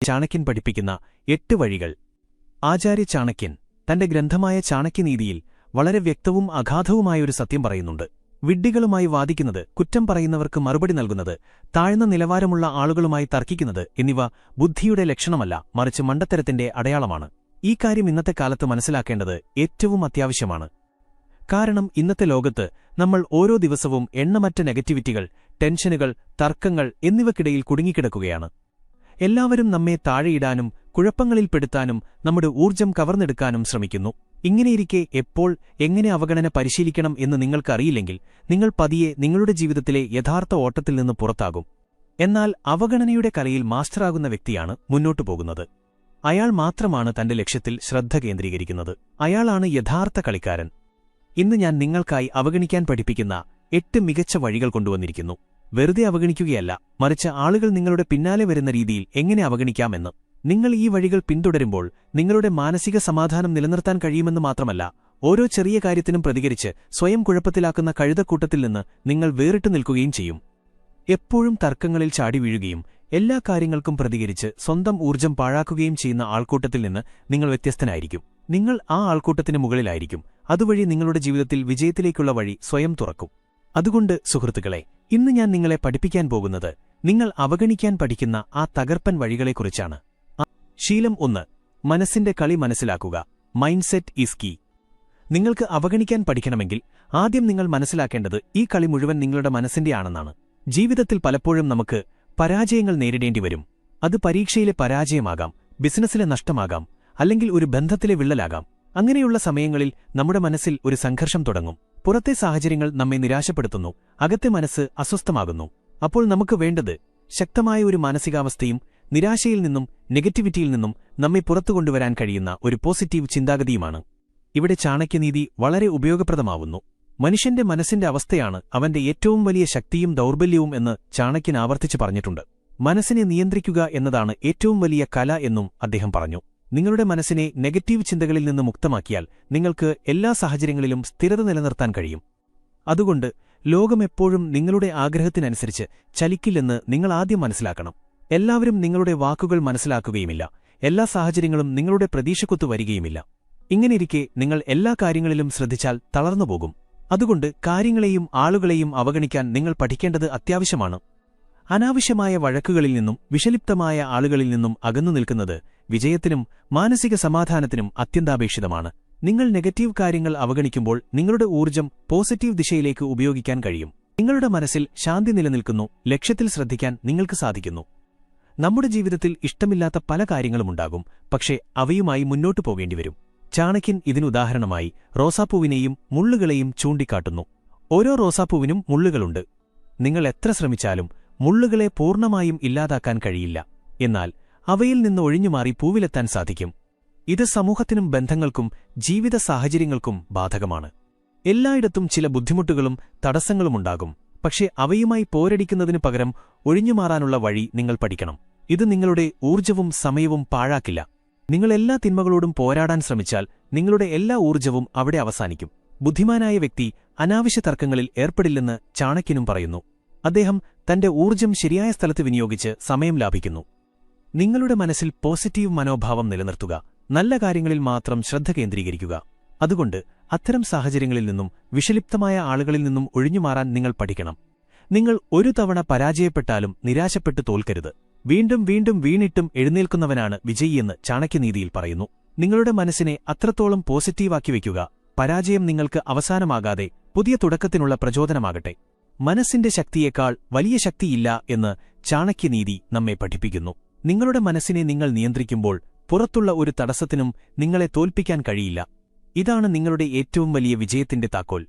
ചാണക്യൻ പഠിപ്പിക്കുന്ന 8 വഴികൾ. ആചാര്യ ചാണക്യൻ തന്റെ ഗ്രന്ഥമായ ചാണക്യനീതിയിൽ വളരെ വ്യക്തവും അഗാധവുമായൊരു സത്യം പറയുന്നുണ്ട്. വിഡ്ഢികളുമായി വാദിക്കുന്നത്, കുറ്റം പറയുന്നവർക്ക് മറുപടി നൽകുന്നത്, താഴ്ന്ന നിലവാരമുള്ള ആളുകളുമായി തർക്കിക്കുന്നത് എന്നിവ ബുദ്ധിയുടെ ലക്ഷണമല്ല, മറിച്ച് മണ്ടത്തരത്തിന്റെ അടയാളമാണ്. ഈ കാര്യം ഇന്നത്തെ കാലത്ത് മനസ്സിലാക്കേണ്ടത് ഏറ്റവും അത്യാവശ്യമാണ്. കാരണം ഇന്നത്തെ ലോകത്ത് നമ്മൾ ഓരോ ദിവസവും എണ്ണമറ്റ നെഗറ്റിവിറ്റികൾ, ടെൻഷനുകൾ, തർക്കങ്ങൾ എന്നിവയ്ക്കിടയിൽ കുടുങ്ങിക്കിടക്കുകയാണ്. എല്ലാവരും നമ്മെ താഴെയിടാനും കുഴപ്പങ്ങളിൽപ്പെടുത്താനും നമ്മുടെ ഊർജ്ജം കവർന്നെടുക്കാനും ശ്രമിക്കുന്നു. ഇങ്ങനെയിരിക്കെ എപ്പോൾ എങ്ങനെ അവഗണന പരിശീലിക്കണം എന്ന് നിങ്ങൾക്കറിയില്ലെങ്കിൽ നിങ്ങൾ പതിയെ നിങ്ങളുടെ ജീവിതത്തിലെ യഥാർത്ഥ ഓട്ടത്തിൽ നിന്ന് പുറത്താകും. എന്നാൽ അവഗണനയുടെ കലയിൽ മാസ്റ്ററാകുന്ന വ്യക്തിയാണ് മുന്നോട്ടു പോകുന്നത്. അയാൾ മാത്രമാണ് തന്റെ ലക്ഷ്യത്തിൽ ശ്രദ്ധ കേന്ദ്രീകരിക്കുന്നത്. അയാളാണ് യഥാർത്ഥ കളിക്കാരൻ. ഇന്ന് ഞാൻ നിങ്ങൾക്കായി അവഗണിക്കാൻ പഠിപ്പിക്കുന്ന 8 മികച്ച വഴികൾ കൊണ്ടുവന്നിരിക്കുന്നു. വെറുതെ അവഗണിക്കുകയല്ല, മറിച്ച് ആളുകൾ നിങ്ങളുടെ പിന്നാലെ വരുന്ന രീതിയിൽ എങ്ങനെ അവഗണിക്കാമെന്ന്. നിങ്ങൾ ഈ വഴികൾ പിന്തുടരുമ്പോൾ നിങ്ങളുടെ മാനസിക സമാധാനം നിലനിർത്താൻ കഴിയുമെന്ന് മാത്രമല്ല, ഓരോ ചെറിയ കാര്യത്തിനും പ്രതികരിച്ച് സ്വയം കുഴപ്പത്തിലാക്കുന്ന കഴുതക്കൂട്ടത്തിൽ നിന്ന് നിങ്ങൾ വേറിട്ടു നിൽക്കുകയും ചെയ്യും. എപ്പോഴും തർക്കങ്ങളിൽ ചാടി വീഴുകയും എല്ലാ കാര്യങ്ങൾക്കും പ്രതികരിച്ച് സ്വന്തം ഊർജ്ജം പാഴാക്കുകയും ചെയ്യുന്ന ആൾക്കൂട്ടത്തിൽ നിന്ന് നിങ്ങൾ വ്യത്യസ്തനായിരിക്കും. നിങ്ങൾ ആ ആൾക്കൂട്ടത്തിന് മുകളിലായിരിക്കും. അതുവഴി നിങ്ങളുടെ ജീവിതത്തിൽ വിജയത്തിലേക്കുള്ള വഴി സ്വയം തുറക്കും. അതുകൊണ്ട് സുഹൃത്തുക്കളെ, ഇന്ന് ഞാൻ നിങ്ങളെ പഠിപ്പിക്കാൻ പോകുന്നത് നിങ്ങൾ അവഗണിക്കാൻ പഠിക്കുന്ന ആ തകർപ്പൻ വഴികളെക്കുറിച്ചാണ്. ശീലം 1. മനസ്സിന്റെ കളി മനസ്സിലാക്കുക. Mindset is key. നിങ്ങൾക്ക് അവഗണിക്കാൻ പഠിക്കണമെങ്കിൽ ആദ്യം നിങ്ങൾ മനസ്സിലാക്കേണ്ടത് ഈ കളി മുഴുവൻ നിങ്ങളുടെ മനസ്സിന്റെ ആണെന്നാണ്. ജീവിതത്തിൽ പലപ്പോഴും നമുക്ക് പരാജയങ്ങൾ നേരിടേണ്ടി വരും. അത് പരീക്ഷയിലെ പരാജയമാകാം, ബിസിനസ്സിലെ നഷ്ടമാകാം, അല്ലെങ്കിൽ ഒരു ബന്ധത്തിലെ വിള്ളലാകാം. അങ്ങനെയുള്ള സമയങ്ങളിൽ നമ്മുടെ മനസ്സിൽ ഒരു സംഘർഷം തുടങ്ങും. പുറത്തെ സാഹചര്യങ്ങൾ നമ്മെ നിരാശപ്പെടുത്തുന്നു, അകത്തെ മനസ്സ് അസ്വസ്ഥമാകുന്നു. അപ്പോൾ നമുക്ക് വേണ്ടത് ശക്തമായ ഒരു മാനസികാവസ്ഥയും നിരാശയിൽ നിന്നും നെഗറ്റിവിറ്റിയിൽ നിന്നും നമ്മെ പുറത്തുകൊണ്ടുവരാൻ കഴിയുന്ന ഒരു പോസിറ്റീവ് ചിന്താഗതിയുമാണ്. ഇവിടെ ചാണക്യനീതി വളരെ ഉപയോഗപ്രദമാവുന്നു. മനുഷ്യന്റെ മനസ്സിന്റെ അവസ്ഥയാണ് അവന്റെ ഏറ്റവും വലിയ ശക്തിയും ദൗർബല്യവും എന്ന് ചാണക്യൻ ആവർത്തിച്ചു പറഞ്ഞിട്ടുണ്ട്. മനസ്സിനെ നിയന്ത്രിക്കുക എന്നതാണ് ഏറ്റവും വലിയ കല എന്നും അദ്ദേഹം പറഞ്ഞു. നിങ്ങളുടെ മനസ്സിനെ നെഗറ്റീവ് ചിന്തകളിൽ നിന്ന് മുക്തമാക്കിയാൽ നിങ്ങൾക്ക് എല്ലാ സാഹചര്യങ്ങളിലും സ്ഥിരത നിലനിർത്താൻ കഴിയും. അതുകൊണ്ട് ലോകമെപ്പോഴും നിങ്ങളുടെ ആഗ്രഹത്തിനനുസരിച്ച് ചലിക്കില്ലെന്ന് നിങ്ങൾ ആദ്യം മനസ്സിലാക്കണം. എല്ലാവരും നിങ്ങളുടെ വാക്കുകൾ മനസ്സിലാക്കുകയുമില്ല. എല്ലാ സാഹചര്യങ്ങളും നിങ്ങളുടെ പ്രതീക്ഷക്കൊത്തു വരികയുമില്ല. ഇങ്ങനെയിരിക്കെ നിങ്ങൾ എല്ലാ കാര്യങ്ങളിലും ശ്രദ്ധിച്ചാൽ തളർന്നുപോകും. അതുകൊണ്ട് കാര്യങ്ങളെയും ആളുകളെയും അവഗണിക്കാൻ നിങ്ങൾ പഠിക്കേണ്ടത് അത്യാവശ്യമാണ്. അനാവശ്യമായ വഴക്കുകളിൽ നിന്നും വിഷലിപ്തമായ ആളുകളിൽ നിന്നും അകന്നു നിൽക്കുന്നത് വിജയത്തിനും മാനസിക സമാധാനത്തിനും അത്യന്താപേക്ഷിതമാണ്. നിങ്ങൾ നെഗറ്റീവ് കാര്യങ്ങൾ അവഗണിക്കുമ്പോൾ നിങ്ങളുടെ ഊർജ്ജം പോസിറ്റീവ് ദിശയിലേക്ക് ഉപയോഗിക്കാൻ കഴിയും. നിങ്ങളുടെ മനസ്സിൽ ശാന്തി നിലനിൽക്കുന്നു, ലക്ഷ്യത്തിൽ ശ്രദ്ധിക്കാൻ നിങ്ങൾക്ക് സാധിക്കുന്നു. നമ്മുടെ ജീവിതത്തിൽ ഇഷ്ടമില്ലാത്ത പല കാര്യങ്ങളുമുണ്ടാകും, പക്ഷേ അവയുമായി മുന്നോട്ടു പോകേണ്ടിവരും. ചാണക്യൻ ഇതിനുദാഹരണമായി റോസാപ്പൂവിനെയും മുള്ളുകളെയും ചൂണ്ടിക്കാട്ടുന്നു. ഓരോ റോസാപ്പൂവിനും മുള്ളുകളുണ്ട്. നിങ്ങൾ എത്ര ശ്രമിച്ചാലും മുള്ളുകളെ പൂർണ്ണമായും ഇല്ലാതാക്കാൻ കഴിയില്ല. എന്നാൽ അവയിൽ നിന്ന് ഒഴിഞ്ഞുമാറി പൂവിലെത്താൻ സാധിക്കും. ഇത് സമൂഹത്തിനും ബന്ധങ്ങൾക്കും ജീവിത സാഹചര്യങ്ങൾക്കും ബാധകമാണ്. എല്ലായിടത്തും ചില ബുദ്ധിമുട്ടുകളും തടസ്സങ്ങളുമുണ്ടാകും. പക്ഷേ അവയുമായി പോരടിക്കുന്നതിനു പകരം ഒഴിഞ്ഞുമാറാനുള്ള വഴി നിങ്ങൾ പഠിക്കണം. ഇത് നിങ്ങളുടെ ഊർജ്ജവും സമയവും പാഴാക്കില്ല. നിങ്ങൾ എല്ലാ തിന്മകളോടും പോരാടാൻ ശ്രമിച്ചാൽ നിങ്ങളുടെ എല്ലാ ഊർജ്ജവും അവിടെ അവസാനിക്കും. ബുദ്ധിമാനായ വ്യക്തി അനാവശ്യ തർക്കങ്ങളിൽ ഏർപ്പെടില്ലെന്ന് ചാണക്യനും പറയുന്നു. അദ്ദേഹം തന്റെ ഊർജ്ജം ശരിയായ സ്ഥലത്ത് വിനിയോഗിച്ച് സമയം ലാഭിക്കുന്നു. നിങ്ങളുടെ മനസ്സിൽ പോസിറ്റീവ് മനോഭാവം നിലനിർത്തുക. നല്ല കാര്യങ്ങളിൽ മാത്രം ശ്രദ്ധ കേന്ദ്രീകരിക്കുക. അതുകൊണ്ട് അത്തരം സാഹചര്യങ്ങളിൽ നിന്നും വിഷലിപ്തമായ ആളുകളിൽ നിന്നും ഒഴിഞ്ഞുമാറാൻ നിങ്ങൾ പഠിക്കണം. നിങ്ങൾ ഒരു തവണ പരാജയപ്പെട്ടാലും നിരാശപ്പെട്ടു തോൽക്കരുത്. വീണ്ടും വീണ്ടും വീണിട്ടും എഴുന്നേൽക്കുന്നവനാണ് വിജയിയെന്ന് ചാണക്യനീതിയിൽ പറയുന്നു. നിങ്ങളുടെ മനസ്സിനെ അത്രത്തോളം പോസിറ്റീവാക്കി വയ്ക്കുക. പരാജയം നിങ്ങൾക്ക് അവസാനമാകാതെ പുതിയ തുടക്കത്തിനുള്ള പ്രചോദനമാകട്ടെ. മനസ്സിന്റെ ശക്തിയേക്കാൾ വലിയ ശക്തിയില്ല എന്ന് ചാണക്യനീതി നമ്മെ പഠിപ്പിക്കുന്നു. നിങ്ങളുടെ മനസ്സിനെ നിങ്ങൾ നിയന്ത്രിക്കുമ്പോൾ പുറത്തുള്ള ഒരു തടസ്സത്തിനും നിങ്ങളെ തോൽപ്പിക്കാൻ കഴിയില്ല. ഇതാണ് നിങ്ങളുടെ ഏറ്റവും വലിയ വിജയത്തിന്റെ താക്കോൽ.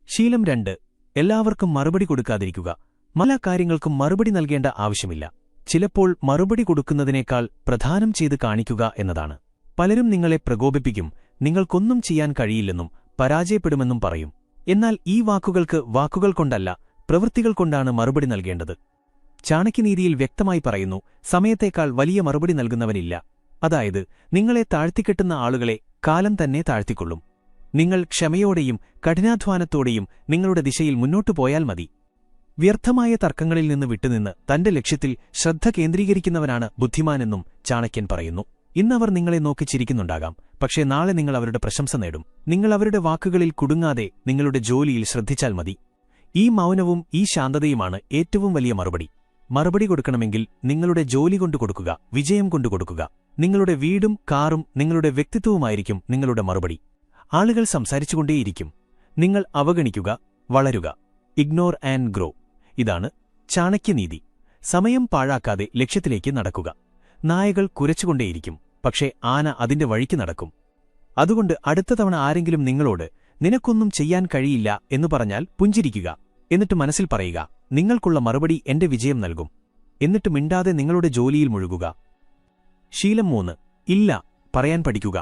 ശീലം 2. എല്ലാവർക്കും മറുപടി കൊടുക്കാതിരിക്കുക. എല്ലാ കാര്യങ്ങൾക്കും മറുപടി നൽകേണ്ട ആവശ്യമില്ല. ചിലപ്പോൾ മറുപടി കൊടുക്കുന്നതിനേക്കാൾ പ്രധാനം ചെയ്ത് കാണിക്കുക എന്നതാണ്. പലരും നിങ്ങളെ പ്രകോപിപ്പിക്കും, നിങ്ങൾക്കൊന്നും ചെയ്യാൻ കഴിയില്ലെന്നും പരാജയപ്പെടുമെന്നും പറയും. എന്നാൽ ഈ വാക്കുകൾക്ക് വാക്കുകൾ കൊണ്ടല്ല, പ്രവൃത്തികൾ കൊണ്ടാണ് മറുപടി നൽകേണ്ടത്. ചാണക്യനീതിയിൽ വ്യക്തമായി പറയുന്നു, സമയത്തേക്കാൾ വലിയ മറുപടി നൽകുന്നവനില്ല. അതായത് നിങ്ങളെ താഴ്ത്തിക്കെട്ടുന്ന ആളുകളെ കാലം തന്നെ താഴ്ത്തിക്കൊള്ളും. നിങ്ങൾ ക്ഷമയോടെയും കഠിനാധ്വാനത്തോടെയും നിങ്ങളുടെ ദിശയിൽ മുന്നോട്ടു പോയാൽ മതി. വ്യർത്ഥമായ തർക്കങ്ങളിൽ നിന്ന് വിട്ടുനിന്ന് തന്റെ ലക്ഷ്യത്തിൽ ശ്രദ്ധ കേന്ദ്രീകരിക്കുന്നവനാണ് ബുദ്ധിമാനെന്നും ചാണക്യൻ പറയുന്നു. ഇന്നവർ നിങ്ങളെ നോക്കി ചിരിക്കുന്നുണ്ടാകാം, പക്ഷേ നാളെ നിങ്ങൾ അവരുടെ പ്രശംസ നേടും. നിങ്ങൾ അവരുടെ വാക്കുകളിൽ കുടുങ്ങാതെ നിങ്ങളുടെ ജോലിയിൽ ശ്രദ്ധിച്ചാൽ മതി. ഈ മൗനവും ഈ ശാന്തതയുമാണ് ഏറ്റവും വലിയ മറുപടി കൊടുക്കണമെങ്കിൽ നിങ്ങളുടെ ജോലി കൊണ്ട് കൊടുക്കുക, വിജയം കൊണ്ട് കൊടുക്കുക. നിങ്ങളുടെ വീടും കാറും നിങ്ങളുടെ വ്യക്തിത്വവുമായിരിക്കും നിങ്ങളുടെ മറുപടി. ആളുകൾ സംസാരിച്ചുകൊണ്ടേയിരിക്കും. നിങ്ങൾ അവഗണിക്കുക, വളരുക. Ignore and grow. ഇതാണ് ചാണക്യനീതി. സമയം പാഴാക്കാതെ ലക്ഷ്യത്തിലേക്ക് നടക്കുക. നായകൾ കുരച്ചുകൊണ്ടേയിരിക്കും, പക്ഷേ ആന അതിന്റെ വഴിക്ക് നടക്കും. അതുകൊണ്ട് അടുത്ത തവണ ആരെങ്കിലും നിങ്ങളോട് നിനക്കൊന്നും ചെയ്യാൻ കഴിയില്ല എന്നു പറഞ്ഞാൽ പുഞ്ചിരിക്കുക. എന്നിട്ട് മനസ്സിൽ പറയുക, നിങ്ങൾക്കുള്ള മറുപടി എന്റെ വിജയം നൽകും. എന്നിട്ട് മിണ്ടാതെ നിങ്ങളുടെ ജോലിയിൽ മുഴുകുക. ശീലം 3. ഇല്ല പറയാൻ പഠിക്കുക.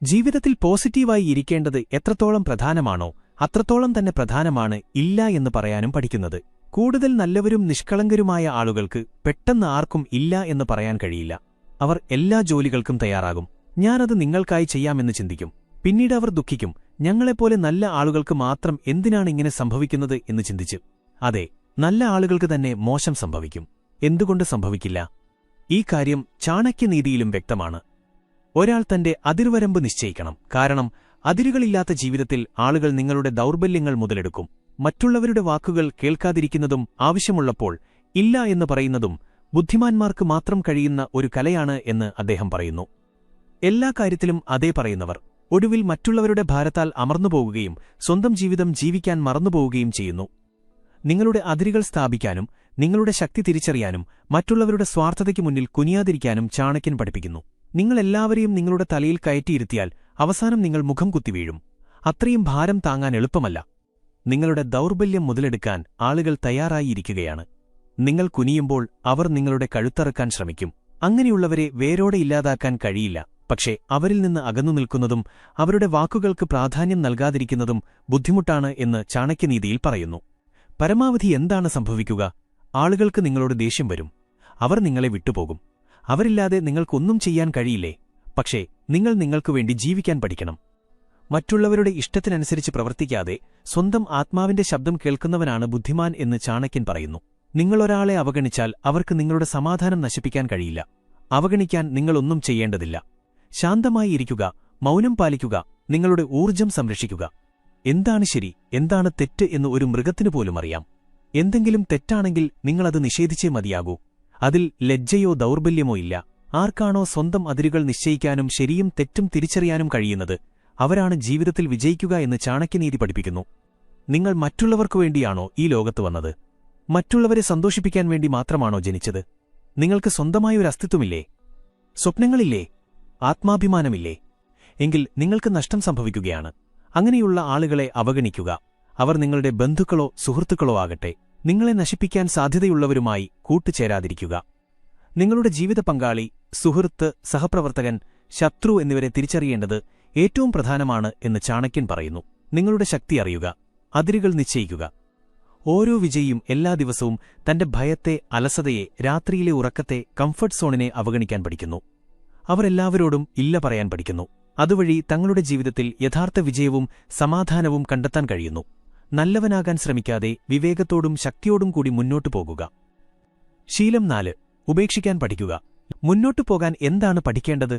ജീവിതത്തിൽ പോസിറ്റീവായി ഇരിക്കേണ്ടത് എത്രത്തോളം പ്രധാനമാണോ അത്രത്തോളം തന്നെ പ്രധാനമാണ് ഇല്ല എന്ന് പറയാനും പഠിക്കുന്നത്. കൂടുതൽ നല്ലവരും നിഷ്കളങ്കരുമായ ആളുകൾക്ക് പെട്ടെന്ന് ആർക്കും ഇല്ല എന്ന് പറയാൻ കഴിയില്ല. അവർ എല്ലാ ജോലികൾക്കും തയ്യാറാകും. ഞാനത് നിങ്ങൾക്കായി ചെയ്യാമെന്ന് ചിന്തിക്കും. പിന്നീട് അവർ ദുഃഖിക്കും, ഞങ്ങളെപ്പോലെ നല്ല ആളുകൾക്ക് മാത്രം എന്തിനാണ് ഇങ്ങനെ സംഭവിക്കുന്നത് എന്ന് ചിന്തിച്ച്. അതെ, നല്ല ആളുകൾക്ക് തന്നെ മോശം സംഭവിക്കും. എന്തുകൊണ്ട് സംഭവിക്കില്ല? ഈ കാര്യം ചാണക്യനീതിയിലും വ്യക്തമാണ്. ഒരാൾ തന്റെ അതിർവരമ്പ് നിശ്ചയിക്കണം. കാരണം അതിരുകളില്ലാത്ത ജീവിതത്തിൽ ആളുകൾ നിങ്ങളുടെ ദൗർബല്യങ്ങൾ മുതലെടുക്കും. മറ്റുള്ളവരുടെ വാക്കുകൾ കേൾക്കാതിരിക്കുന്നതും ആവശ്യമുള്ളപ്പോൾ ഇല്ല എന്ന് പറയുന്നതും ബുദ്ധിമാന്മാർക്ക് മാത്രം കഴിയുന്ന ഒരു കലയാണ് എന്ന് അദ്ദേഹം പറയുന്നു. എല്ലാ കാര്യത്തിലും അതേ പറയുന്നവർ ഒടുവിൽ മറ്റുള്ളവരുടെ ഭാരത്താൽ അമർന്നുപോകുകയും സ്വന്തം ജീവിതം ജീവിക്കാൻ മറന്നുപോവുകയും ചെയ്യുന്നു. നിങ്ങളുടെ അതിരുകൾ സ്ഥാപിക്കാനും നിങ്ങളുടെ ശക്തി തിരിച്ചറിയാനും മറ്റുള്ളവരുടെ സ്വാർത്ഥതയ്ക്ക് മുന്നിൽ കുനിയാതിരിക്കാനും ചാണക്യൻ പഠിപ്പിക്കുന്നു. നിങ്ങളെല്ലാവരെയും നിങ്ങളുടെ തലയിൽ കയറ്റിയിരുത്തിയാൽ അവസാനം നിങ്ങൾ മുഖം കുത്തിവീഴും. അത്രയും ഭാരം താങ്ങാൻ എളുപ്പമല്ല. നിങ്ങളുടെ ദൗർബല്യം മുതലെടുക്കാൻ ആളുകൾ തയ്യാറായിരിക്കുകയാണ്. നിങ്ങൾ കുനിയുമ്പോൾ അവർ നിങ്ങളുടെ കഴുത്തറക്കാൻ ശ്രമിക്കും. അങ്ങനെയുള്ളവരെ വേരോടെ ഇല്ലാതാക്കാൻ കഴിയില്ല. പക്ഷേ അവരിൽ നിന്ന് അകന്നു നിൽക്കുന്നതും അവരുടെ വാക്കുകൾക്ക് പ്രാധാന്യം നൽകാതിരിക്കുന്നതും ബുദ്ധിമുട്ടാണ് എന്ന് ചാണക്യനീതിയിൽ പറയുന്നു. പരമാവധി എന്താണ് സംഭവിക്കുക? ആളുകൾക്ക് നിങ്ങളോട് ദേഷ്യം വരും. അവർ നിങ്ങളെ വിട്ടുപോകും. അവരില്ലാതെ നിങ്ങൾക്കൊന്നും ചെയ്യാൻ കഴിയില്ലേ? പക്ഷേ നിങ്ങൾ നിങ്ങൾക്കുവേണ്ടി ജീവിക്കാൻ പഠിക്കണം. മറ്റുള്ളവരുടെ ഇഷ്ടത്തിനനുസരിച്ച് പ്രവർത്തിക്കാതെ സ്വന്തം ആത്മാവിന്റെ ശബ്ദം കേൾക്കുന്നവനാണ് ബുദ്ധിമാൻ എന്ന് ചാണക്യൻ പറയുന്നു. നിങ്ങളൊരാളെ അവഗണിച്ചാൽ അവർക്ക് നിങ്ങളുടെ സമാധാനം നശിപ്പിക്കാൻ കഴിയില്ല. അവഗണിക്കാൻ നിങ്ങളൊന്നും ചെയ്യേണ്ടതില്ല. ശാന്തമായി ഇരിക്കുക, മൗനം പാലിക്കുക, നിങ്ങളുടെ ഊർജ്ജം സംരക്ഷിക്കുക. എന്താണ് ശരി, എന്താണ് തെറ്റ് എന്ന് ഒരു മൃഗത്തിനു പോലും അറിയാം. എന്തെങ്കിലും തെറ്റാണെങ്കിൽ നിങ്ങളത് നിഷേധിച്ചേ മതിയാകൂ. അതിൽ ലജ്ജയോ ദൗർബല്യമോ ഇല്ല. ആർക്കാണോ സ്വന്തം അതിരുകൾ നിശ്ചയിക്കാനും ശരിയും തെറ്റും തിരിച്ചറിയാനും കഴിയുന്നത് അവരാണ് ജീവിതത്തിൽ വിജയിക്കുക എന്ന് ചാണക്യനീതി പഠിപ്പിക്കുന്നു. നിങ്ങൾ മറ്റുള്ളവർക്കു വേണ്ടിയാണോ ഈ ലോകത്ത് വന്നത്? മറ്റുള്ളവരെ സന്തോഷിപ്പിക്കാൻ വേണ്ടി മാത്രമാണോ ജനിച്ചത്? നിങ്ങൾക്ക് സ്വന്തമായൊരു അസ്തിത്വമില്ലേ? സ്വപ്നങ്ങളില്ലേ? ആത്മാഭിമാനമില്ലേ? എങ്കിൽ നിങ്ങൾക്ക് നഷ്ടം സംഭവിക്കുകയാണ്. അങ്ങനെയുള്ള ആളുകളെ അവഗണിക്കുക. അവർ നിങ്ങളുടെ ബന്ധുക്കളോ സുഹൃത്തുക്കളോ ആകട്ടെ. നിങ്ങളെ നശിപ്പിക്കാൻ സാധ്യതയുള്ളവരുമായി കൂട്ടുചേരാതിരിക്കുക. നിങ്ങളുടെ ജീവിത പങ്കാളി, സുഹൃത്ത്, സഹപ്രവർത്തകൻ, ശത്രു എന്നിവരെ തിരിച്ചറിയേണ്ടത് ഏറ്റവും പ്രധാനമാണ് എന്ന് ചാണക്യൻ പറയുന്നു. നിങ്ങളുടെ ശക്തി അറിയുക, അതിരുകൾ നിശ്ചയിക്കുക. ഓരോ വിജയിയും എല്ലാ ദിവസവും തന്റെ ഭയത്തെ, അലസതയെ, രാത്രിയിലെ ഉറക്കത്തെ, കംഫർട്ട് സോണിനെ അവഗണിക്കാൻ പഠിക്കുന്നു. അവർ എല്ലാവരോടും ഇല്ല പറയാൻ പഠിക്കുന്നു. അതുവഴി തങ്ങളുടെ ജീവിതത്തിൽ യഥാർത്ഥ വിജയവും സമാധാനവും കണ്ടെത്താൻ കഴിയുന്നു. നല്ലവനാകാൻ ശ്രമിക്കാതെ വിവേകത്തോടും ശക്തിയോടും കൂടി മുന്നോട്ടു പോകുക. ശീലം 4. ഉപേക്ഷിക്കാൻ പഠിക്കുക. മുന്നോട്ടു പോകാൻ എന്താണ് പഠിക്കേണ്ടത്?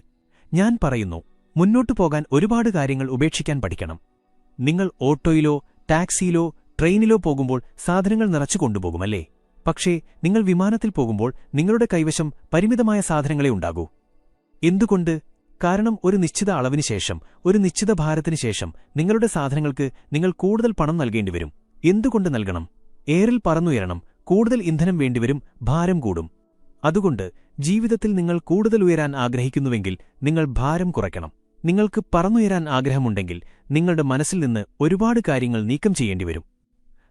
ഞാൻ പറയുന്നു, മുന്നോട്ടു പോകാൻ ഒരുപാട് കാര്യങ്ങൾ ഉപേക്ഷിക്കാൻ പഠിക്കണം. നിങ്ങൾ ഓട്ടോയിലോ ടാക്സിയിലോ ട്രെയിനിലോ പോകുമ്പോൾ സാധനങ്ങൾ നിറച്ചു കൊണ്ടുപോകുമല്ലേ? പക്ഷേ നിങ്ങൾ വിമാനത്തിൽ പോകുമ്പോൾ നിങ്ങളുടെ കൈവശം പരിമിതമായ സാധനങ്ങളെ ഉണ്ടാകൂ. എന്തുകൊണ്ട്? കാരണം ഒരു നിശ്ചിത അളവിന് ശേഷം, ഒരു നിശ്ചിത ഭാരത്തിനു ശേഷം നിങ്ങളുടെ സാധനങ്ങൾക്ക് നിങ്ങൾ കൂടുതൽ പണം നൽകേണ്ടിവരും. എന്തുകൊണ്ട് നൽകണം? എയറിൽ പറന്നുയരണം, കൂടുതൽ ഇന്ധനം വേണ്ടിവരും, ഭാരം കൂടും. അതുകൊണ്ട് ജീവിതത്തിൽ നിങ്ങൾ കൂടുതൽ ഉയരാൻ ആഗ്രഹിക്കുന്നുവെങ്കിൽ നിങ്ങൾ ഭാരം കുറയ്ക്കണം. നിങ്ങൾക്ക് പറന്നുയരാൻ ആഗ്രഹമുണ്ടെങ്കിൽ നിങ്ങളുടെ മനസ്സിൽ നിന്ന് ഒരുപാട് കാര്യങ്ങൾ നീക്കം ചെയ്യേണ്ടിവരും.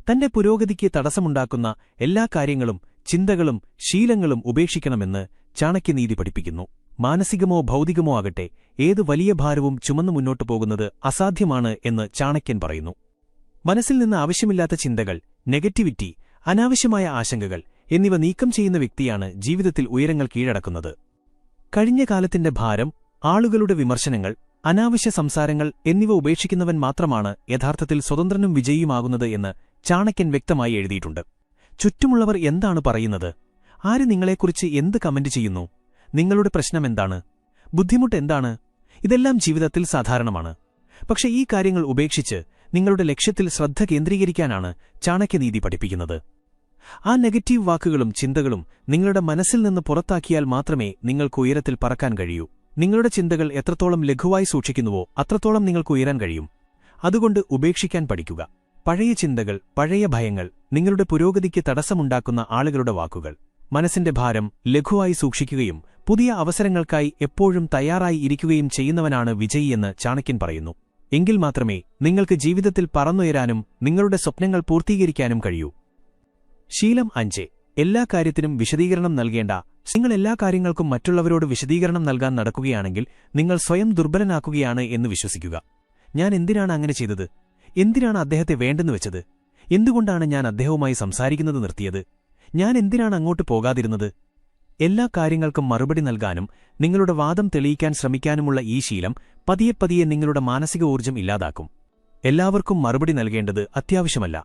തന്റെ പുരോഗതിക്ക് തടസ്സമുണ്ടാക്കുന്ന എല്ലാ കാര്യങ്ങളും, ചിന്തകളും ശീലങ്ങളും ഉപേക്ഷിക്കണമെന്ന് ചാണക്യനീതി പഠിപ്പിക്കുന്നു. മാനസികമോ ഭൗതികമോ ആകട്ടെ, ഏത് വലിയ ഭാരവും ചുമന്നു മുന്നോട്ടു പോകുന്നത് അസാധ്യമാണ് എന്ന് ചാണക്യൻ പറയുന്നു. മനസ്സിൽ നിന്ന് ആവശ്യമില്ലാത്ത ചിന്തകൾ, നെഗറ്റിവിറ്റി, അനാവശ്യമായ ആശങ്കകൾ എന്നിവ നീക്കം ചെയ്യുന്ന വ്യക്തിയാണ് ജീവിതത്തിൽ ഉയരങ്ങൾ കീഴടക്കുന്നത്. കഴിഞ്ഞ കാലത്തിന്റെ ഭാരം, ആളുകളുടെ വിമർശനങ്ങൾ, അനാവശ്യ സംസാരങ്ങൾ എന്നിവ ഉപേക്ഷിക്കുന്നവൻ മാത്രമാണ് യഥാർത്ഥത്തിൽ സ്വതന്ത്രനും വിജയിയുമാകുന്നത് എന്ന് ചാണക്യൻ വ്യക്തമായി എഴുതിയിട്ടുണ്ട്. ചുറ്റുമുള്ളവർ എന്താണ് പറയുന്നത്? ആര് നിങ്ങളെക്കുറിച്ച് എന്ത് കമന്റ് ചെയ്യുന്നു? നിങ്ങളുടെ പ്രശ്നമെന്താണ്? ബുദ്ധിമുട്ട് എന്താണ്? ഇതെല്ലാം ജീവിതത്തിൽ സാധാരണമാണ്. പക്ഷേ ഈ കാര്യങ്ങൾ ഉപേക്ഷിച്ച് നിങ്ങളുടെ ലക്ഷ്യത്തിൽ ശ്രദ്ധ കേന്ദ്രീകരിക്കാനാണ് ചാണക്യനീതി പഠിപ്പിക്കുന്നത്. ആ നെഗറ്റീവ് വാക്കുകളും ചിന്തകളും നിങ്ങളുടെ മനസ്സിൽ നിന്ന് പുറത്താക്കിയാൽ മാത്രമേ നിങ്ങൾക്ക് ഉയരത്തിൽ പറക്കാൻ കഴിയൂ. നിങ്ങളുടെ ചിന്തകൾ എത്രത്തോളം ലഘുവായി സൂക്ഷിക്കുന്നുവോ അത്രത്തോളം നിങ്ങൾക്ക് ഉയരാൻ കഴിയും. അതുകൊണ്ട് ഉപേക്ഷിക്കാൻ പഠിക്കുക. പഴയ ചിന്തകൾ, പഴയ ഭയങ്ങൾ, നിങ്ങളുടെ പുരോഗതിക്ക് തടസ്സമുണ്ടാക്കുന്ന ആളുകളുടെ വാക്കുകൾ. മനസ്സിന്റെ ഭാരം ലഘുവായി സൂക്ഷിക്കുകയും പുതിയ അവസരങ്ങൾക്കായി എപ്പോഴും തയ്യാറായി ഇരിക്കുകയും ചെയ്യുന്നവനാണ് വിജയിയെന്ന് ചാണക്യൻ പറയുന്നു. എങ്കിൽ മാത്രമേ നിങ്ങൾക്ക് ജീവിതത്തിൽ പറന്നുയരാനും നിങ്ങളുടെ സ്വപ്നങ്ങൾ പൂർത്തീകരിക്കാനും കഴിയൂ. ശീലം 5. എല്ലാ കാര്യത്തിനും വിശദീകരണം നൽകേണ്ട. നിങ്ങൾ എല്ലാ കാര്യങ്ങൾക്കും മറ്റുള്ളവരോട് വിശദീകരണം നൽകാൻ നടക്കുകയാണെങ്കിൽ നിങ്ങൾ സ്വയം ദുർബലനാക്കുകയാണ് എന്ന് വിശ്വസിക്കുക. ഞാൻ എന്തിനാണ് അങ്ങനെ ചെയ്തത്? എന്തിനാണ് അദ്ദേഹത്തെ വേണ്ടെന്ന് വെച്ചത്? എന്തുകൊണ്ടാണ് ഞാൻ അദ്ദേഹവുമായി സംസാരിക്കുന്നത് നിർത്തിയത്? ഞാൻ എന്തിനാണ് അങ്ങോട്ട് പോകാതിരുന്നത്? എല്ലാ കാര്യങ്ങൾക്കും മറുപടി നൽകാനും നിങ്ങളുടെ വാദം തെളിയിക്കാൻ ശ്രമിക്കാനുമുള്ള ഈ ശീലം പതിയെ പതിയെ നിങ്ങളുടെ മാനസിക ഊർജ്ജം ഇല്ലാതാക്കും. എല്ലാവർക്കും മറുപടി നൽകേണ്ടത് അത്യാവശ്യമല്ല.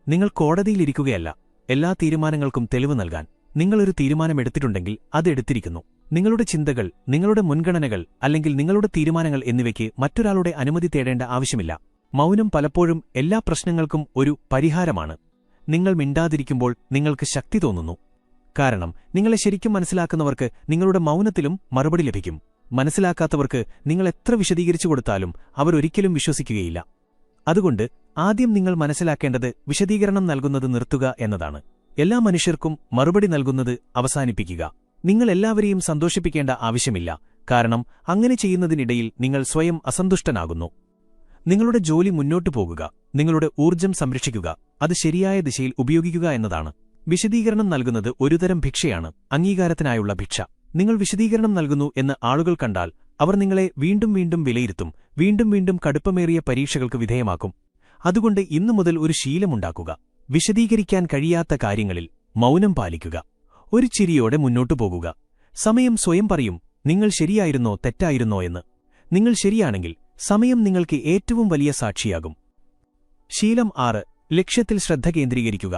നിങ്ങൾ കോടതിയിലിരിക്കുകയല്ല എല്ലാ തീരുമാനങ്ങൾക്കും തെളിവ് നൽകാൻ. നിങ്ങളൊരു തീരുമാനമെടുത്തിട്ടുണ്ടെങ്കിൽ അത് എടുത്തിരിക്കുന്നു. നിങ്ങളുടെ ചിന്തകൾ, നിങ്ങളുടെ മുൻഗണനകൾ അല്ലെങ്കിൽ നിങ്ങളുടെ തീരുമാനങ്ങൾ എന്നിവയ്ക്ക് മറ്റൊരാളുടെ അനുമതി തേടേണ്ട ആവശ്യമില്ല. മൗനം പലപ്പോഴും എല്ലാ പ്രശ്നങ്ങൾക്കും ഒരു പരിഹാരമാണ്. നിങ്ങൾ മിണ്ടാതിരിക്കുമ്പോൾ നിങ്ങൾക്ക് ശക്തി തോന്നുന്നു. കാരണം നിങ്ങളെ ശരിക്കും മനസ്സിലാക്കുന്നവർക്ക് നിങ്ങളുടെ മൗനത്തിലും മറുപടി ലഭിക്കും. മനസ്സിലാക്കാത്തവർക്ക് നിങ്ങൾ എത്ര വിശദീകരിച്ചു കൊടുത്താലും അവരൊരിക്കലും വിശ്വസിക്കുകയില്ല. അതുകൊണ്ട് ആദ്യം നിങ്ങൾ മനസ്സിലാക്കേണ്ടത് വിശദീകരണം നൽകുന്നത് നിർത്തുക എന്നതാണ്. എല്ലാ മനുഷ്യർക്കും മറുപടി നൽകുന്നത് അവസാനിപ്പിക്കുക. നിങ്ങൾ എല്ലാവരെയും സന്തോഷിപ്പിക്കേണ്ട ആവശ്യമില്ല. കാരണം അങ്ങനെ ചെയ്യുന്നതിനിടയിൽ നിങ്ങൾ സ്വയം അസന്തുഷ്ടനാകുന്നു. നിങ്ങളുടെ ജോലി മുന്നോട്ടു പോകുക. നിങ്ങളുടെ ഊർജ്ജം സംരക്ഷിക്കുക. അത് ശരിയായ ദിശയിൽ ഉപയോഗിക്കുക എന്നതാണ്. വിശദീകരണം നൽകുന്നത് ഒരുതരം ഭിക്ഷയാണ്, അംഗീകാരത്തിനായുള്ള ഭിക്ഷ. നിങ്ങൾ വിശദീകരണം നൽകുന്നു എന്ന് ആളുകൾ കണ്ടാൽ അവർ നിങ്ങളെ വീണ്ടും വീണ്ടും വിലയിരുത്തും, വീണ്ടും വീണ്ടും കടുപ്പമേറിയ പരീക്ഷകൾക്ക് വിധേയമാക്കും. അതുകൊണ്ട് ഇന്നു മുതൽ ഒരു ശീലമുണ്ടാക്കുക. വിശദീകരിക്കാൻ കഴിയാത്ത കാര്യങ്ങളിൽ മൗനം പാലിക്കുക. ഒരു ചിരിയോടെ മുന്നോട്ടു പോകുക. സമയം സ്വയം പറയും നിങ്ങൾ ശരിയായിരുന്നോ തെറ്റായിരുന്നോ എന്ന്. നിങ്ങൾ ശരിയാണെങ്കിൽ സമയം നിങ്ങൾക്ക് ഏറ്റവും വലിയ സാക്ഷിയാകും. ശീലം 6. ലക്ഷ്യത്തിൽ ശ്രദ്ധ കേന്ദ്രീകരിക്കുക.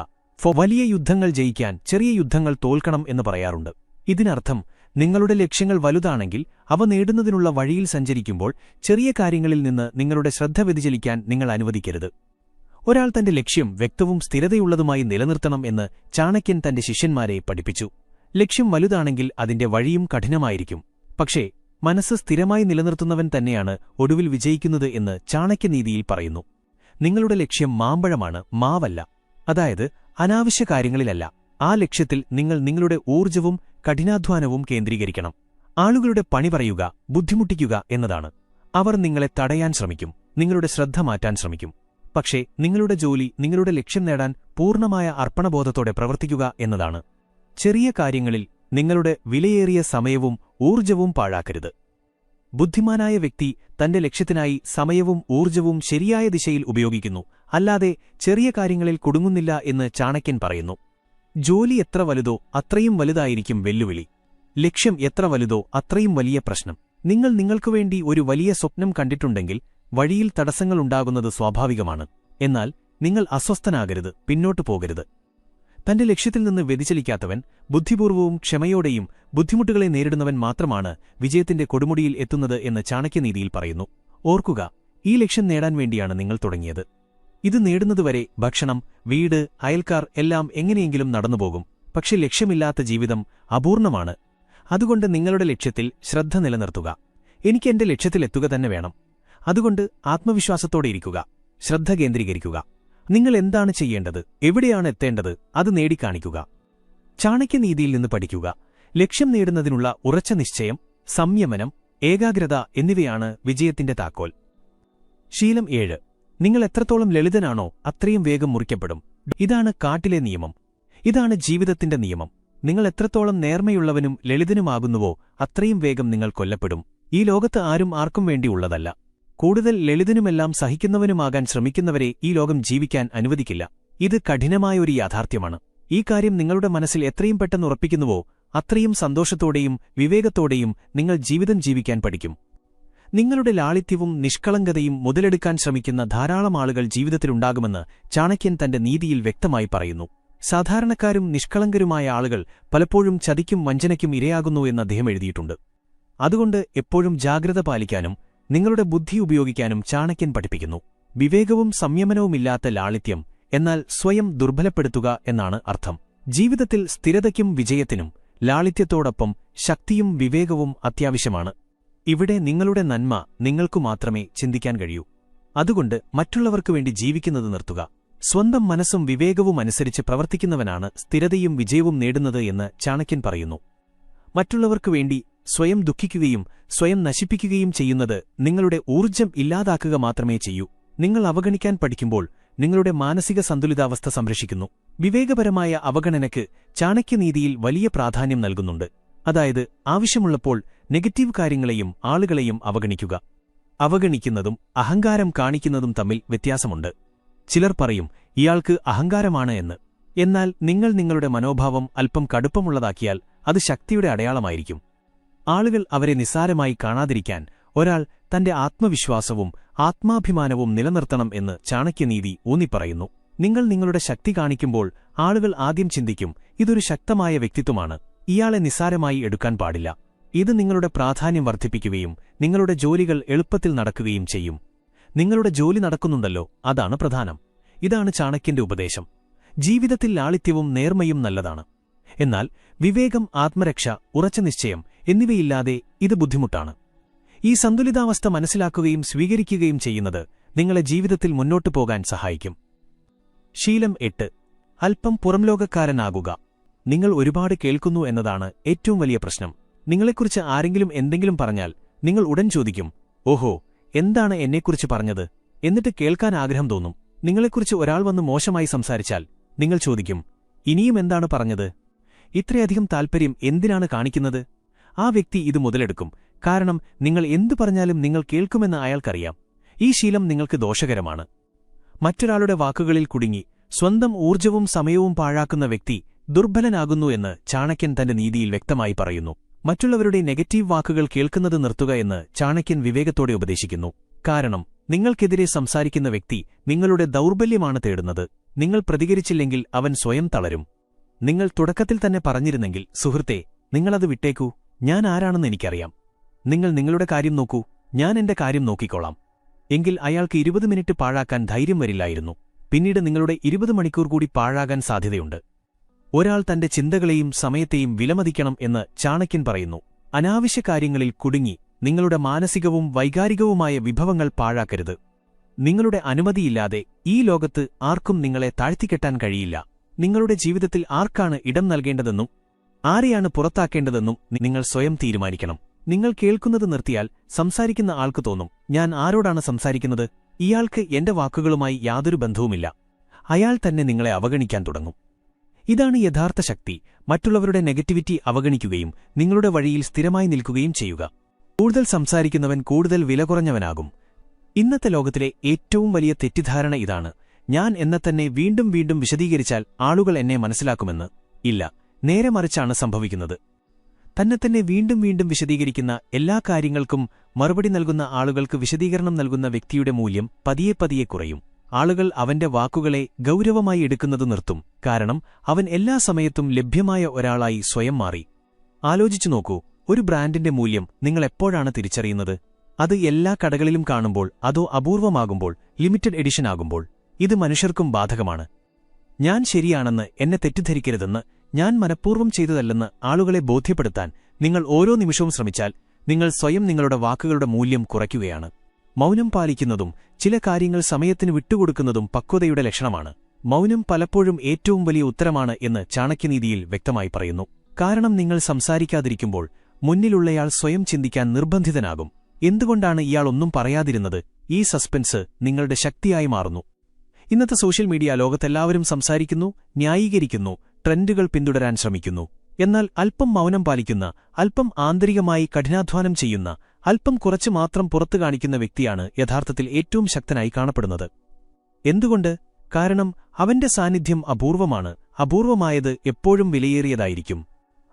വലിയ യുദ്ധങ്ങൾ ജയിക്കാൻ ചെറിയ യുദ്ധങ്ങൾ തോൽക്കണം എന്ന് പറയാറുണ്ട്. ഇതിനർത്ഥം നിങ്ങളുടെ ലക്ഷ്യങ്ങൾ വലുതാണെങ്കിൽ അവ നേടുന്നതിനുള്ള വഴിയിൽ സഞ്ചരിക്കുമ്പോൾ ചെറിയ കാര്യങ്ങളിൽ നിന്ന് നിങ്ങളുടെ ശ്രദ്ധ വ്യതിചലിക്കാൻ നിങ്ങൾ അനുവദിക്കരുത്. ഒരാൾ തന്റെ ലക്ഷ്യം വ്യക്തവും സ്ഥിരതയുള്ളതുമായി നിലനിർത്തണം എന്ന് ചാണക്യൻ തന്റെ ശിഷ്യന്മാരെ പഠിപ്പിച്ചു. ലക്ഷ്യം വലുതാണെങ്കിൽ അതിന്റെ വഴിയും കഠിനമായിരിക്കും. പക്ഷേ മനസ്സ് സ്ഥിരമായി നിലനിർത്തുന്നവൻ തന്നെയാണ് ഒടുവിൽ വിജയിക്കുന്നത് എന്ന് ചാണക്യനീതിയിൽ പറയുന്നു. നിങ്ങളുടെ ലക്ഷ്യം മാമ്പഴമാണ്, മാവല്ല. അതായത് അനാവശ്യ കാര്യങ്ങളിലല്ല. ആ ലക്ഷ്യത്തിൽ നിങ്ങൾ നിങ്ങളുടെ ഊർജ്ജവും കഠിനാധ്വാനവും കേന്ദ്രീകരിക്കണം. ആളുകളുടെ പണി പറയുക, ബുദ്ധിമുട്ടിക്കുക എന്നതാണ്. അവർ നിങ്ങളെ തടയാൻ ശ്രമിക്കും, നിങ്ങളുടെ ശ്രദ്ധ മാറ്റാൻ ശ്രമിക്കും. പക്ഷേ നിങ്ങളുടെ ജോലി നിങ്ങളുടെ ലക്ഷ്യം നേടാൻ പൂർണ്ണമായ അർപ്പണബോധത്തോടെ പ്രവർത്തിക്കുക എന്നതാണ്. ചെറിയ കാര്യങ്ങളിൽ നിങ്ങളുടെ വിലയേറിയ സമയവും ഊർജ്ജവും പാഴാക്കരുത്. ബുദ്ധിമാനായ വ്യക്തി തന്റെ ലക്ഷ്യത്തിനായി സമയവും ഊർജ്ജവും ശരിയായ ദിശയിൽ ഉപയോഗിക്കുന്നു, അല്ലാതെ ചെറിയ കാര്യങ്ങളിൽ കുടുങ്ങുന്നില്ല എന്ന് ചാണക്യൻ പറയുന്നു. ജോലി എത്ര വലുതോ അത്രയും വലുതായിരിക്കും വെല്ലുവിളി. ലക്ഷ്യം എത്ര വലുതോ അത്രയും വലിയ പ്രശ്നം. നിങ്ങൾ നിങ്ങൾക്കുവേണ്ടി ഒരു വലിയ സ്വപ്നം കണ്ടിട്ടുണ്ടെങ്കിൽ വഴിയിൽ തടസ്സങ്ങളുണ്ടാകുന്നത് സ്വാഭാവികമാണ്. എന്നാൽ നിങ്ങൾ അസ്വസ്ഥനാകരുത്, പിന്നോട്ടു പോകരുത്. തന്റെ ലക്ഷ്യത്തിൽ നിന്ന് വ്യതിചലിക്കാത്തവൻ, ബുദ്ധിപൂർവവും ക്ഷമയോടെയും ബുദ്ധിമുട്ടുകളെ നേരിടുന്നവൻ മാത്രമാണ് വിജയത്തിന്റെ കൊടുമുടിയിൽ എത്തുന്നത് എന്ന് ചാണക്യനീതിയിൽ പറയുന്നു. ഓർക്കുക, ഈ ലക്ഷ്യം നേടാൻ വേണ്ടിയാണ് നിങ്ങൾ തുടങ്ങിയത്. ഇത് നേടുന്നതുവരെ ഭക്ഷണം, വീട്, അയൽക്കാർ എല്ലാം എങ്ങനെയെങ്കിലും നടന്നുപോകും. പക്ഷെ ലക്ഷ്യമില്ലാത്ത ജീവിതം അപൂർണമാണ്. അതുകൊണ്ട് നിങ്ങളുടെ ലക്ഷ്യത്തിൽ ശ്രദ്ധ നിലനിർത്തുക. എനിക്ക് എന്റെ ലക്ഷ്യത്തിലെത്തുക തന്നെ വേണം. അതുകൊണ്ട് ആത്മവിശ്വാസത്തോടെ ഇരിക്കുക, ശ്രദ്ധ കേന്ദ്രീകരിക്കുക. നിങ്ങൾ എന്താണ് ചെയ്യേണ്ടത്, എവിടെയാണ് എത്തേണ്ടത്, അത് നേടിക്കാണിക്കുക. ചാണക്യനീതിയിൽ നിന്ന് പഠിക്കുക. ലക്ഷ്യം നേടുന്നതിനുള്ള ഉറച്ച നിശ്ചയം, സംയമനം, ഏകാഗ്രത എന്നിവയാണ് വിജയത്തിന്റെ താക്കോൽ. ശീലം 7. നിങ്ങൾ എത്രത്തോളം ലളിതനാണോ അത്രയും വേഗം മുറിക്കപ്പെടും. ഇതാണ് കാട്ടിലെ നിയമം. ഇതാണ് ജീവിതത്തിന്റെ നിയമം. നിങ്ങൾ എത്രത്തോളം നേർമയുള്ളവനും ലളിതനുമാകുന്നുവോ അത്രയും വേഗം നിങ്ങൾ കൊല്ലപ്പെടും. ഈ ലോകത്ത് ആരും ആർക്കും വേണ്ടിയുള്ളതല്ല. കൂടുതൽ ലളിതനുമെല്ലാം സഹിക്കുന്നവനുമാകാൻ ശ്രമിക്കുന്നവരെ ഈ ലോകം ജീവിക്കാൻ അനുവദിക്കില്ല. ഇത് കഠിനമായൊരു യാഥാർത്ഥ്യമാണ്. ഈ കാര്യം നിങ്ങളുടെ മനസ്സിൽ എത്രയും പെട്ടെന്ന് ഉറപ്പിക്കുന്നുവോ അത്രയും സന്തോഷത്തോടെയും വിവേകത്തോടെയും നിങ്ങൾ ജീവിതം ജീവിക്കാൻ പഠിക്കും. നിങ്ങളുടെ ലാളിത്യവും നിഷ്കളങ്കതയും മുതലെടുക്കാൻ ശ്രമിക്കുന്ന ധാരാളം ആളുകൾ ജീവിതത്തിലുണ്ടാകുമെന്ന് ചാണക്യൻ തന്റെ നീതിയിൽ വ്യക്തമായി പറയുന്നു. സാധാരണക്കാരും നിഷ്കളങ്കരുമായ ആളുകൾ പലപ്പോഴും ചതിക്കും വഞ്ചനയ്ക്കും ഇരയാകുന്നു എന്ന് അദ്ദേഹം എഴുതിയിട്ടുണ്ട്. അതുകൊണ്ട് എപ്പോഴും ജാഗ്രത പാലിക്കാനും നിങ്ങളുടെ ബുദ്ധി ഉപയോഗിക്കാനും ചാണക്യൻ പഠിപ്പിക്കുന്നു. വിവേകവും സംയമനവുമില്ലാത്ത ലാളിത്യം, എന്നാൽ സ്വയം ദുർബലപ്പെടുത്തുക എന്നാണ് അർത്ഥം. ജീവിതത്തിൽ സ്ഥിരതയ്ക്കും വിജയത്തിനും ലാളിത്യത്തോടൊപ്പം ശക്തിയും വിവേകവും അത്യാവശ്യമാണ്. ഇവിടെ നിങ്ങളുടെ നന്മ നിങ്ങൾക്കു മാത്രമേ ചിന്തിക്കാൻ കഴിയൂ. അതുകൊണ്ട് മറ്റുള്ളവർക്കു വേണ്ടി ജീവിക്കുന്നത് നിർത്തുക. സ്വന്തം മനസ്സും വിവേകവും അനുസരിച്ച് പ്രവർത്തിക്കുന്നവനാണ് സ്ഥിരതയും വിജയവും നേടുന്നത് എന്ന് ചാണക്യൻ പറയുന്നു. മറ്റുള്ളവർക്കു വേണ്ടി സ്വയം ദുഃഖിക്കുകയും സ്വയം നശിപ്പിക്കുകയും ചെയ്യുന്നത് നിങ്ങളുടെ ഊർജ്ജം ഇല്ലാതാക്കുക മാത്രമേ ചെയ്യൂ. നിങ്ങൾ അവഗണിക്കാൻ പഠിക്കുമ്പോൾ നിങ്ങളുടെ മാനസിക സന്തുലിതാവസ്ഥ സംരക്ഷിക്കുന്നു. വിവേകപരമായ അവഗണനയ്ക്ക് ചാണക്യനീതിയിൽ വലിയ പ്രാധാന്യം നൽകുന്നുണ്ട്. അതായത് ആവശ്യമുള്ളപ്പോൾ നെഗറ്റീവ് കാര്യങ്ങളെയും ആളുകളെയും അവഗണിക്കുക. അവഗണിക്കുന്നതും അഹങ്കാരം കാണിക്കുന്നതും തമ്മിൽ വ്യത്യാസമുണ്ട്. ചിലർ പറയും ഇയാൾക്ക് അഹങ്കാരമാണ് എന്ന്. എന്നാൽ നിങ്ങൾ നിങ്ങളുടെ മനോഭാവം അല്പം കടുപ്പമുള്ളതാക്കിയാൽ അത് ശക്തിയുടെ അടയാളമായിരിക്കും. ആളുകൾ അവരെ നിസ്സാരമായി കാണാതിരിക്കാൻ ഒരാൾ തന്റെ ആത്മവിശ്വാസവും ആത്മാഭിമാനവും നിലനിർത്തണം എന്ന് ചാണക്യനീതി ഊന്നിപ്പറയുന്നു. നിങ്ങൾ നിങ്ങളുടെ ശക്തി കാണിക്കുമ്പോൾ ആളുകൾ ആദ്യം ചിന്തിക്കും ഇതൊരു ശക്തമായ വ്യക്തിത്വമാണ്, ഇയാളെ നിസ്സാരമായി എടുക്കാൻ പാടില്ല. ഇത് നിങ്ങളുടെ പ്രാധാന്യം വർദ്ധിപ്പിക്കുകയും നിങ്ങളുടെ ജോലികൾ എളുപ്പത്തിൽ നടക്കുകയും ചെയ്യും. നിങ്ങളുടെ ജോലി നടക്കുന്നുണ്ടല്ലോ, അതാണ് പ്രധാനം. ഇതാണ് ചാണക്യന്റെ ഉപദേശം. ജീവിതത്തിൽ ലാളിത്യവും നേർമയും നല്ലതാണ്. എന്നാൽ വിവേകം, ആത്മരക്ഷ, ഉറച്ച നിശ്ചയം എന്നിവയില്ലാതെ ഇത് ബുദ്ധിമുട്ടാണ്. ഈ സന്തുലിതാവസ്ഥ മനസ്സിലാക്കുകയും സ്വീകരിക്കുകയും ചെയ്യുന്നത് നിങ്ങളെ ജീവിതത്തിൽ മുന്നോട്ടു പോകാൻ സഹായിക്കും. ശീലം 8. അല്പം പുറംലോകക്കാരനാകുക. നിങ്ങൾ ഒരുപാട് കേൾക്കുന്നു എന്നതാണ് ഏറ്റവും വലിയ പ്രശ്നം. നിങ്ങളെക്കുറിച്ച് ആരെങ്കിലും എന്തെങ്കിലും പറഞ്ഞാൽ നിങ്ങൾ ഉടൻ ചോദിക്കും, ഓഹോ, എന്താണ് എന്നെക്കുറിച്ച് പറഞ്ഞത്? എന്നിട്ട് കേൾക്കാൻ ആഗ്രഹം തോന്നും. നിങ്ങളെക്കുറിച്ച് ഒരാൾ വന്ന് മോശമായി സംസാരിച്ചാൽ നിങ്ങൾ ചോദിക്കും, ഇനിയും എന്താണ് പറഞ്ഞത്? ഇത്രയധികം താൽപ്പര്യം എന്തിനാണ് കാണിക്കുന്നത്? ആ വ്യക്തി ഇത് മുതലെടുക്കും. കാരണം നിങ്ങൾ എന്തു പറഞ്ഞാലും നിങ്ങൾ കേൾക്കുമെന്ന് അയാൾക്കറിയാം. ഈ ശീലം നിങ്ങൾക്ക് ദോഷകരമാണ്. മറ്റൊരാളുടെ വാക്കുകളിൽ കുടുങ്ങി സ്വന്തം ഊർജ്ജവും സമയവും പാഴാക്കുന്ന വ്യക്തി ദുർബലനാകുന്നു എന്ന് ചാണക്യൻ തന്റെ നീതിയിൽ വ്യക്തമായി പറയുന്നു. മറ്റുള്ളവരുടെ നെഗറ്റീവ് വാക്കുകൾ കേൾക്കുന്നത് നിർത്തുക എന്ന് ചാണക്യൻ വിവേകത്തോടെ ഉപദേശിക്കുന്നു. കാരണം നിങ്ങൾക്കെതിരെ സംസാരിക്കുന്ന വ്യക്തി നിങ്ങളുടെ ദൗർബല്യമാണ് തേടുന്നത്. നിങ്ങൾ പ്രതികരിച്ചില്ലെങ്കിൽ അവൻ സ്വയം തളരും. നിങ്ങൾ തുടക്കത്തിൽ തന്നെ പറഞ്ഞിരുന്നെങ്കിൽ, സുഹൃത്തേ, നിങ്ങളത് വിട്ടേക്കൂ, ഞാൻ ആരാണെന്ന് എനിക്കറിയാം, നിങ്ങൾ നിങ്ങളുടെ കാര്യം നോക്കൂ, ഞാൻ എന്റെ കാര്യം നോക്കിക്കോളാം, എങ്കിൽ അയാൾക്ക് 20 മിനിറ്റ് പാഴാക്കാൻ ധൈര്യം വരില്ലായിരുന്നു. പിന്നീട് നിങ്ങളുടെ 20 മണിക്കൂർ കൂടി പാഴാകാൻ സാധ്യതയുണ്ട്. ഒരാൾ തന്റെ ചിന്തകളെയും സമയത്തെയും വിലമതിക്കണം എന്ന് ചാണക്യൻ പറയുന്നു. അനാവശ്യ കാര്യങ്ങളിൽ കുടുങ്ങി നിങ്ങളുടെ മാനസികവും വൈകാരികവുമായ വിഭവങ്ങൾ പാഴാക്കരുത്. നിങ്ങളുടെ അനുമതിയില്ലാതെ ഈ ലോകത്ത് ആർക്കും നിങ്ങളെ താഴ്ത്തിക്കെട്ടാൻ കഴിയില്ല. നിങ്ങളുടെ ജീവിതത്തിൽ ആർക്കാണ് ഇടം നൽകേണ്ടതെന്നും ആരെയാണ് പുറത്താക്കേണ്ടതെന്നും നിങ്ങൾ സ്വയം തീരുമാനിക്കണം. നിങ്ങൾ കേൾക്കുന്നത് നിർത്തിയാൽ സംസാരിക്കുന്ന ആൾക്ക് തോന്നും, ഞാൻ ആരോടാണ് സംസാരിക്കുന്നത്? ഇയാൾക്ക് എന്റെ വാക്കുകളുമായി യാതൊരു ബന്ധവുമില്ല. അയാൾ തന്നെ നിങ്ങളെ അവഗണിക്കാൻ തുടങ്ങും. ഇതാണ് യഥാർത്ഥ ശക്തി. മറ്റുള്ളവരുടെ നെഗറ്റിവിറ്റി അവഗണിക്കുകയും നിങ്ങളുടെ വഴിയിൽ സ്ഥിരമായി നിൽക്കുകയും ചെയ്യുക. കൂടുതൽ സംസാരിക്കുന്നവൻ കൂടുതൽ വില കുറഞ്ഞവനാകും. ഇന്നത്തെ ലോകത്തിലെ ഏറ്റവും വലിയ തെറ്റിദ്ധാരണ ഇതാണ്, ഞാൻ എന്നെ തന്നെ വീണ്ടും വീണ്ടും വിശദീകരിച്ചാൽ ആളുകൾ എന്നെ മനസ്സിലാക്കുമെന്ന്. ഇല്ല, നേരെ മറിച്ചാണ് സംഭവിക്കുന്നത്. തന്നെത്തന്നെ വീണ്ടും വീണ്ടും വിശദീകരിക്കുന്ന എല്ലാ കാര്യങ്ങൾക്കും മറുപടി നൽകുന്ന ആളുകൾക്ക് വിശദീകരണം നൽകുന്ന വ്യക്തിയുടെ മൂല്യം പതിയെ പതിയെ കുറയും. ആളുകൾ അവന്റെ വാക്കുകളെ ഗൗരവമായി എടുക്കുന്നത് നിർത്തും. കാരണം അവൻ എല്ലാ സമയത്തും ലഭ്യമായ ഒരാളായി സ്വയം മാറി. ആലോചിച്ചു നോക്കൂ, ഒരു ബ്രാൻഡിന്റെ മൂല്യം നിങ്ങൾ എപ്പോഴാണ് തിരിച്ചറിയുന്നത്? അത് എല്ലാ കടകളിലും കാണുമ്പോൾ, അതോ അപൂർവമാകുമ്പോൾ, ലിമിറ്റഡ് എഡിഷൻ ആകുമ്പോൾ? ഇത് മനുഷ്യർക്കും ബാധകമാണ്. ഞാൻ ശരിയാണെന്ന് എന്നെ തെറ്റിദ്ധരിക്കരുതെന്ന്, ഞാൻ മനഃപൂർവ്വം ചെയ്തതല്ലെന്ന് ആളുകളെ ബോധ്യപ്പെടുത്താൻ നിങ്ങൾ ഓരോ നിമിഷവും ശ്രമിച്ചാൽ നിങ്ങൾ സ്വയം നിങ്ങളുടെ വാക്കുകളുടെ മൂല്യം കുറയ്ക്കുകയാണ്. മൗനം പാലിക്കുന്നതും ചില കാര്യങ്ങൾ സമയത്തിന് വിട്ടുകൊടുക്കുന്നതും പക്വതയുടെ ലക്ഷണമാണ്. മൗനം പലപ്പോഴും ഏറ്റവും വലിയ ഉത്തരമാണ് എന്ന് ചാണക്യനീതിയിൽ വ്യക്തമായി പറയുന്നു. കാരണം നിങ്ങൾ സംസാരിക്കാതിരിക്കുമ്പോൾ മുന്നിലുള്ളയാൾ സ്വയം ചിന്തിക്കാൻ നിർബന്ധിതനാകും. എന്തുകൊണ്ടാണ് ഇയാൾ ഒന്നും പറയാതിരുന്നത്? ഈ സസ്പെൻസ് നിങ്ങളുടെ ശക്തിയായി മാറുന്നു. ഇന്നത്തെ സോഷ്യൽ മീഡിയ ലോകത്തെല്ലാവരും സംസാരിക്കുന്നു, ന്യായീകരിക്കുന്നു, ട്രെൻഡുകൾ പിന്തുടരാൻ ശ്രമിക്കുന്നു. എന്നാൽ അല്പം മൗനം പാലിക്കുന്ന, അല്പം ആന്തരികമായി കഠിനാധ്വാനം ചെയ്യുന്ന, അല്പം കുറച്ചു മാത്രം പുറത്തു കാണിക്കുന്ന വ്യക്തിയാണ് യഥാർത്ഥത്തിൽ ഏറ്റവും ശക്തനായി കാണപ്പെടുന്നത്. എന്തുകൊണ്ട്? കാരണം അവന്റെ സാന്നിധ്യം അപൂർവമാണ്. അപൂർവമായത് എപ്പോഴും വിലയേറിയതായിരിക്കും.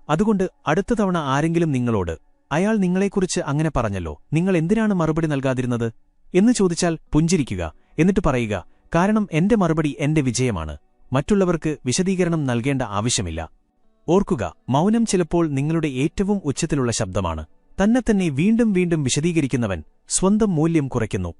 അതുകൊണ്ട് അടുത്ത തവണ ആരെങ്കിലും നിങ്ങളോട്, അയാൾ നിങ്ങളെക്കുറിച്ച് അങ്ങനെ പറഞ്ഞല്ലോ, നിങ്ങൾ എന്തിനാണ് മറുപടി നൽകാതിരുന്നത് എന്ന് ചോദിച്ചാൽ പുഞ്ചിരിക്കുക. എന്നിട്ട് പറയുക, കാരണം എന്റെ മറുപടി എന്റെ വിജയമാണ്. മറ്റുള്ളവർക്ക് വിശദീകരണം നൽകേണ്ട ആവശ്യമില്ല. ഓർക്കുക, മൗനം ചിലപ്പോൾ നിങ്ങളുടെ ഏറ്റവും ഉച്ചത്തിലുള്ള ശബ്ദമാണ്. തന്നെത്തന്നെ വീണ്ടും വീണ്ടും വിശദീകരിക്കുന്നവൻ സ്വന്തം മൂല്യം കുറയ്ക്കുന്നു.